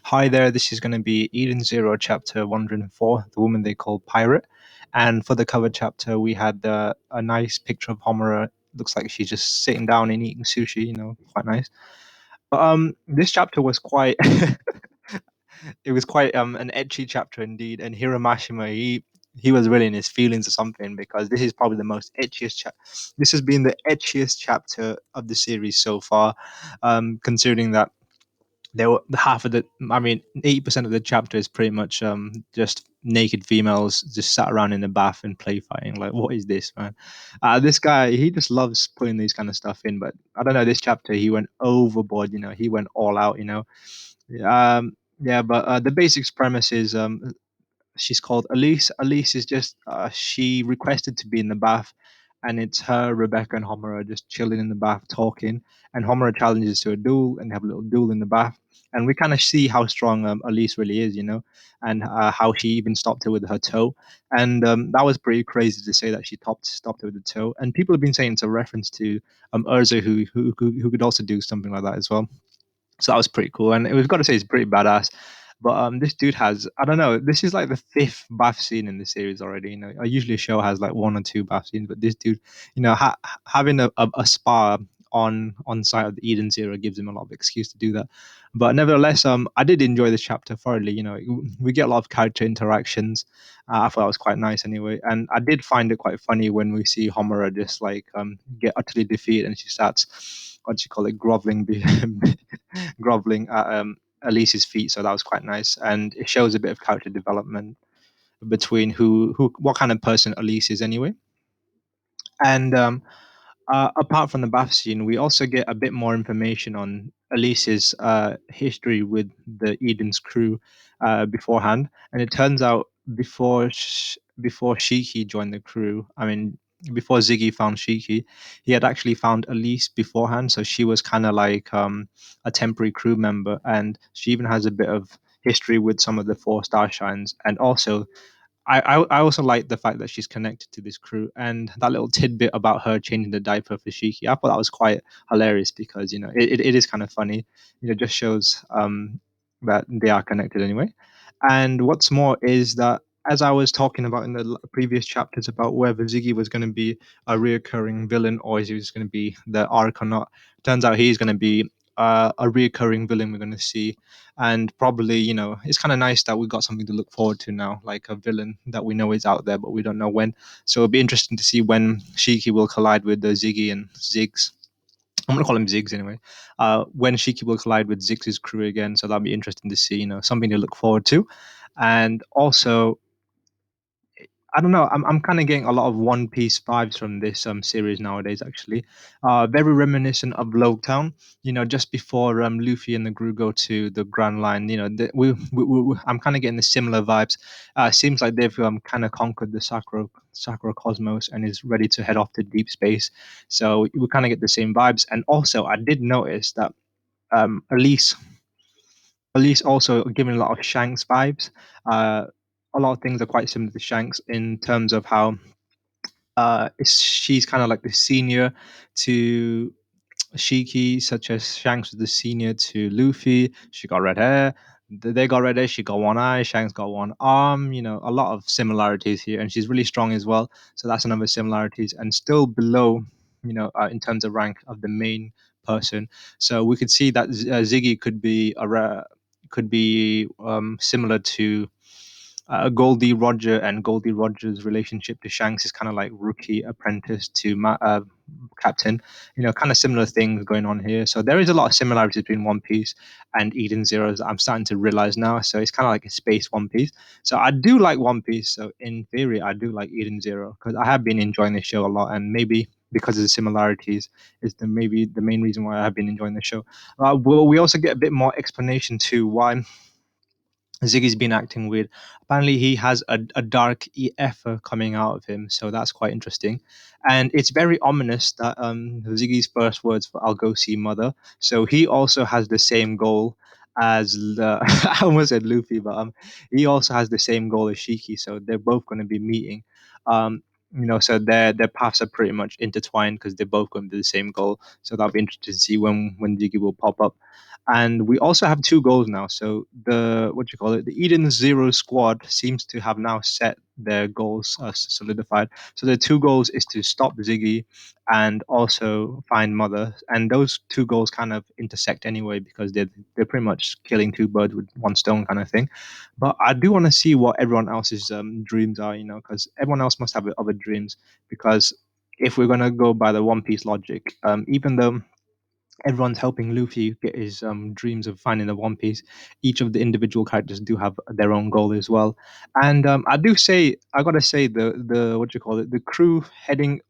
Hi there, this is going to be Eden Zero, chapter 104, The Woman They Call Pirate. And for the cover chapter, we had a nice picture of Homura. Looks like she's just sitting down and eating sushi, quite nice. But this chapter was quite, it was quite an etchy chapter indeed. And Hiramashima, he was really in his feelings or something because this is probably the most etchiest chapter. This has been the etchiest chapter of the series so far, considering that there were half of the I mean 80% of the chapter is pretty much just naked females just sat around in the bath and play fighting. Like, what is this, man? This guy, he just loves putting these kind of stuff in, but I don't know, this chapter he went overboard, he went all out, yeah, but the basics premise is she's called Elise. Elise is just she requested to be in the bath, and it's her, Rebecca, and Homura just chilling in the bath talking. And Homura challenges to a duel, and they have a little duel in the bath. And we kind of see how strong Elise really is, and how she even stopped her with her toe. And that was pretty crazy to say that she stopped her with the toe. And people have been saying it's a reference to Urza, who could also do something like that as well. So that was pretty cool, and we've got to say it's pretty badass. But this dude has, I don't know, this is like the fifth bath scene in the series already. Usually a show has like one or two bath scenes, but this dude, having a spa on site of the Eden Zero gives him a lot of excuse to do that. But nevertheless, I did enjoy this chapter thoroughly. We get a lot of character interactions. I thought it was quite nice anyway, and I did find it quite funny when we see Homura just like get utterly defeated, and she starts, what do you call it, groveling, groveling at Elise's feet. So that was quite nice, and it shows a bit of character development between what kind of person Elise is anyway. And apart from the bath scene, we also get a bit more information on Elise's history with the Eden's crew beforehand. And it turns out before Shiki joined the crew, I mean, before Ziggy found Shiki, he had actually found Elise beforehand. So she was kind of like a temporary crew member, and she even has a bit of history with some of the four starshines. And also, I also like the fact that she's connected to this crew, and that little tidbit about her changing the diaper for Shiki. I thought that was quite hilarious because it is kind of funny. Just shows that they are connected anyway. And what's more is that, as I was talking about in the previous chapters about whether Ziggy was going to be a reoccurring villain or is he was going to be the arc or not, turns out he's going to be a reoccurring villain we're going to see. And probably, it's kind of nice that we got something to look forward to now, like a villain that we know is out there, but we don't know when. So it'll be interesting to see when Shiki will collide with Ziggy and Ziggs. I'm gonna call him Ziggs anyway. When Shiki will collide with Ziggs' crew again, so that'll be interesting to see. Something to look forward to. And also, I don't know. I'm kind of getting a lot of One Piece vibes from this series nowadays. Actually, very reminiscent of Town. Just before Luffy and the crew go to the Grand Line. I'm kind of getting the similar vibes. Seems like they've kind of conquered the Sakura Cosmos and is ready to head off to deep space. So we kind of get the same vibes. And also, I did notice that Elise also giving a lot of Shanks vibes. Uh, a lot of things are quite similar to Shanks in terms of how she's kind of like the senior to Shiki, such as Shanks was the senior to Luffy. She got red hair. They got red hair. She got one eye. Shanks got one arm. A lot of similarities here, and she's really strong as well. So that's another similarities, and still below, in terms of rank of the main person. So we could see that Ziggy could be similar to Goldie Roger, and Goldie Roger's relationship to Shanks is kind of like rookie apprentice to captain. Kind of similar things going on here. So there is a lot of similarities between One Piece and Eden Zeros. I'm starting to realize now. So it's kind of like a space One Piece. So I do like One Piece. So in theory, I do like Eden Zero because I have been enjoying this show a lot, and maybe because of the similarities is maybe the main reason why I have been enjoying the show. We also get a bit more explanation to why Ziggy's been acting weird. Apparently, he has a dark ether coming out of him, so that's quite interesting. And it's very ominous that Ziggy's first words for "I'll go see mother." So he also has the same goal as I almost said Luffy, but he also has the same goal as Shiki. So they're both going to be meeting. So their paths are pretty much intertwined because they're both going to the same goal. So that'll be interesting to see when Ziggy will pop up. And we also have two goals now. So the what you call it, the Eden Zero squad seems to have now set their goals solidified. So the two goals is to stop Ziggy and also find Mother. And those two goals kind of intersect anyway because they're pretty much killing two birds with one stone kind of thing. But I do want to see what everyone else's dreams are, because everyone else must have other dreams. Because if we're gonna go by the One Piece logic, even though everyone's helping Luffy get his dreams of finding the One Piece, each of the individual characters do have their own goal as well. And I gotta say, the what you call it, the crew heading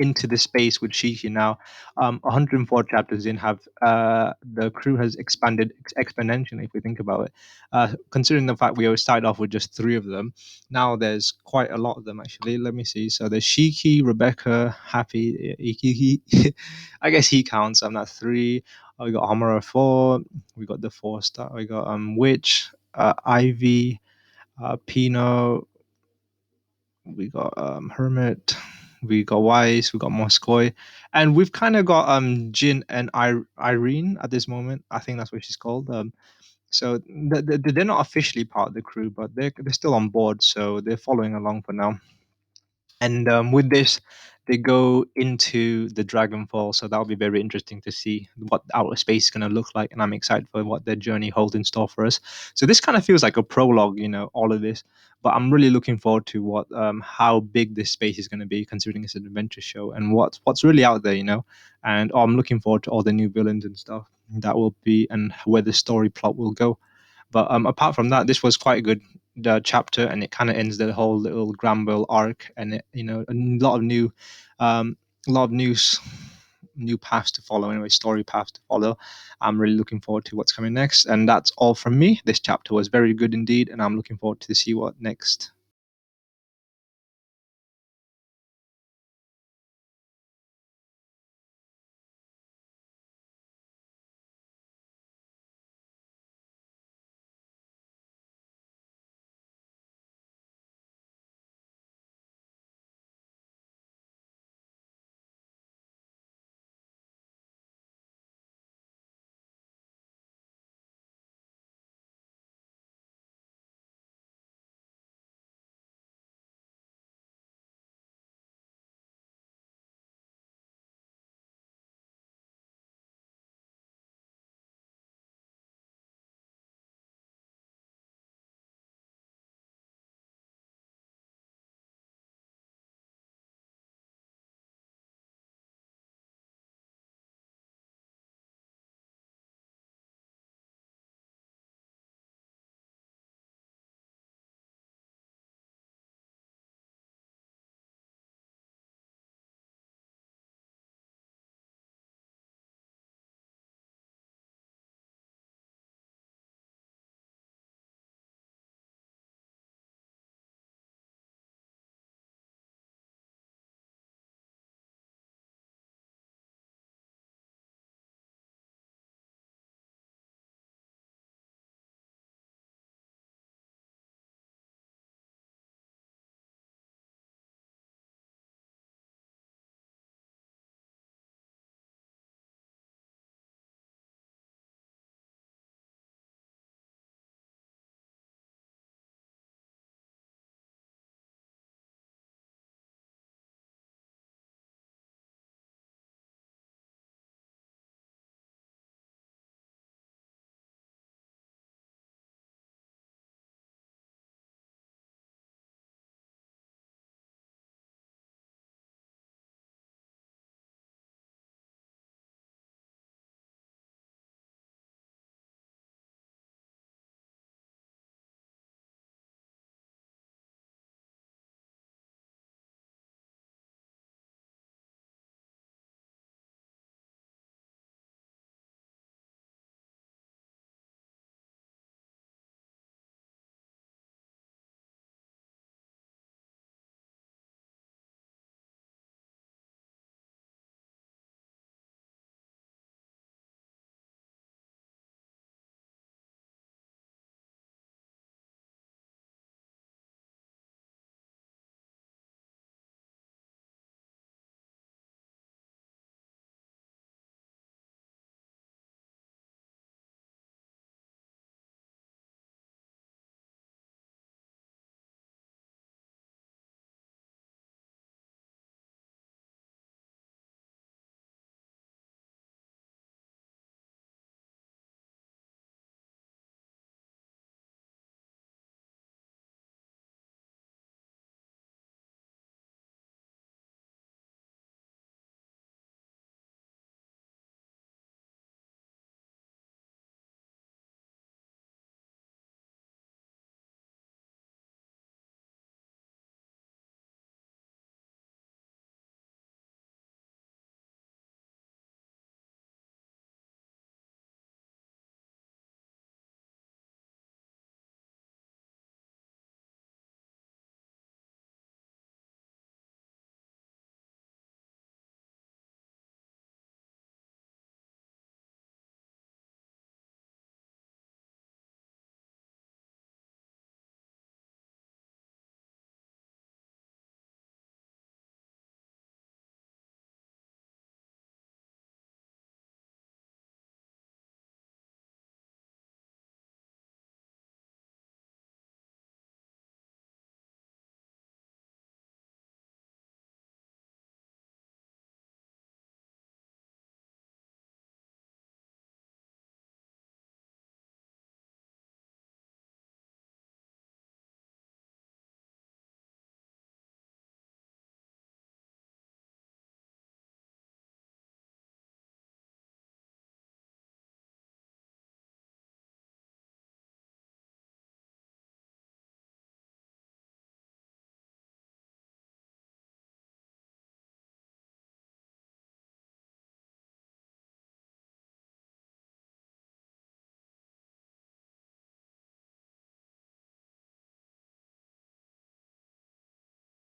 into the space with Shiki now. 104 chapters in, have the crew has expanded exponentially. If we think about it, considering the fact we always started off with just three of them, now there's quite a lot of them actually. Let me see. So there's Shiki, Rebecca, Happy, Iki. I guess he counts. I'm not three. We got Homura four. We got the four star. We got Witch, Ivy, Pino, we got Hermit, we got Wise, we got Moskoy, and we've kind of got Jin and Irene at this moment. I think that's what she's called. So they're not officially part of the crew, but they're still on board, so they're following along for now. And with this, they go into the Dragonfall, so that'll be very interesting to see what outer space is going to look like. And I'm excited for what their journey holds in store for us. So this kind of feels like a prologue, all of this. But I'm really looking forward to how big this space is going to be, considering it's an adventure show, and what's really out there, And I'm looking forward to all the new villains and stuff that will be, and where the story plot will go. But apart from that, this was quite a good chapter, and it kind of ends the whole little Granville arc, and a lot of a lot of new paths to follow. Anyway, story paths to follow. I'm really looking forward to what's coming next, and that's all from me. This chapter was very good indeed, and I'm looking forward to see what next